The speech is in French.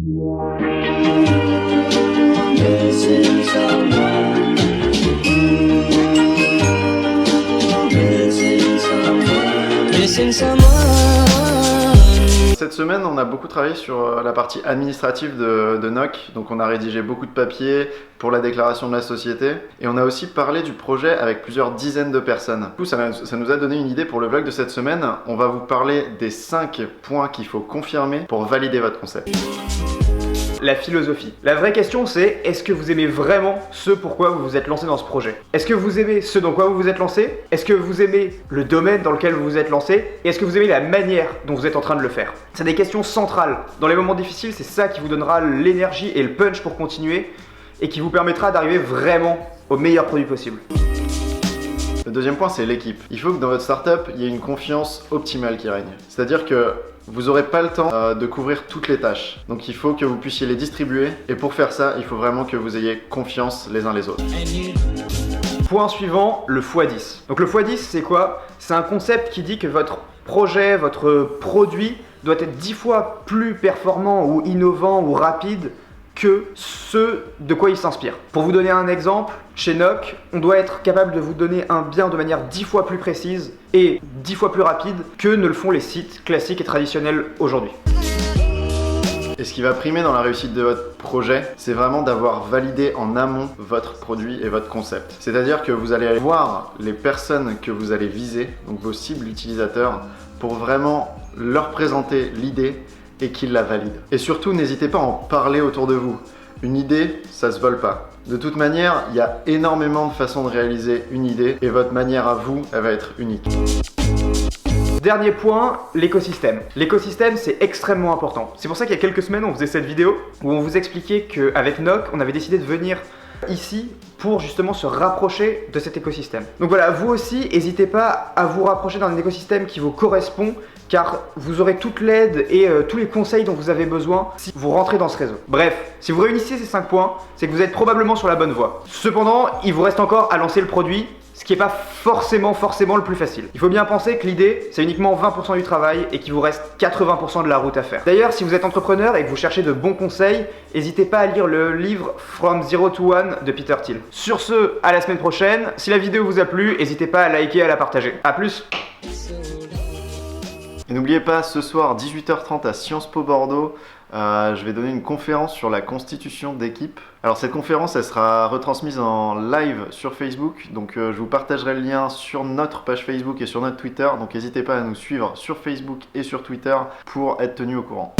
Cette semaine, on a beaucoup travaillé sur la partie administrative de NOC, donc on a rédigé beaucoup de papiers pour la déclaration de la société, et on a aussi parlé du projet avec plusieurs dizaines de personnes. Du coup, ça nous a donné une idée pour le vlog de cette semaine. On va vous parler des 5 points qu'il faut confirmer pour valider votre concept. La philosophie. La vraie question c'est, est-ce que vous aimez vraiment ce pourquoi vous vous êtes lancé dans ce projet? Est-ce que vous aimez ce dans quoi vous vous êtes lancé? Est-ce que vous aimez le domaine dans lequel vous vous êtes lancé? Et est-ce que vous aimez la manière dont vous êtes en train de le faire? C'est des questions centrales. Dans les moments difficiles, c'est ça qui vous donnera l'énergie et le punch pour continuer et qui vous permettra d'arriver vraiment au meilleur produit possible. Le deuxième point, c'est l'équipe. Il faut que dans votre startup, il y ait une confiance optimale qui règne. C'est-à-dire que vous n'aurez pas le temps de couvrir toutes les tâches. Donc il faut que vous puissiez les distribuer. Et pour faire ça, il faut vraiment que vous ayez confiance les uns les autres. Point suivant, le x10. Donc le x10, c'est quoi? C'est un concept qui dit que votre projet, votre produit doit être 10 fois plus performant ou innovant ou rapide que ce de quoi il s'inspire. Pour vous donner un exemple, chez NOC, on doit être capable de vous donner un bien de manière 10 fois plus précise et 10 fois plus rapide que ne le font les sites classiques et traditionnels aujourd'hui. Et ce qui va primer dans la réussite de votre projet, c'est vraiment d'avoir validé en amont votre produit et votre concept. C'est-à-dire que vous allez aller voir les personnes que vous allez viser, donc vos cibles utilisateurs, pour vraiment leur présenter l'idée et qu'ils la valident. Et surtout, n'hésitez pas à en parler autour de vous. Une idée, ça se vole pas. De toute manière, il y a énormément de façons de réaliser une idée et votre manière à vous, elle va être unique. Dernier point, l'écosystème. L'écosystème, c'est extrêmement important. C'est pour ça qu'il y a quelques semaines, on faisait cette vidéo où on vous expliquait qu'avec NOC, on avait décidé de venir ici pour justement se rapprocher de cet écosystème. Donc voilà, vous aussi, n'hésitez pas à vous rapprocher d'un écosystème qui vous correspond, car vous aurez toute l'aide et tous les conseils dont vous avez besoin si vous rentrez dans ce réseau. Bref, si vous réunissez ces 5 points, c'est que vous êtes probablement sur la bonne voie. Cependant, il vous reste encore à lancer le produit, ce qui n'est pas forcément le plus facile. Il faut bien penser que l'idée, c'est uniquement 20% du travail et qu'il vous reste 80% de la route à faire. D'ailleurs, si vous êtes entrepreneur et que vous cherchez de bons conseils, n'hésitez pas à lire le livre From Zero to One de Peter Thiel. Sur ce, à la semaine prochaine. Si la vidéo vous a plu, n'hésitez pas à liker et à la partager. A plus! Et n'oubliez pas, ce soir, 18h30 à Sciences Po Bordeaux, je vais donner une conférence sur la constitution d'équipe. Alors cette conférence, elle sera retransmise en live sur Facebook, donc je vous partagerai le lien sur notre page Facebook et sur notre Twitter, donc n'hésitez pas à nous suivre sur Facebook et sur Twitter pour être tenu au courant.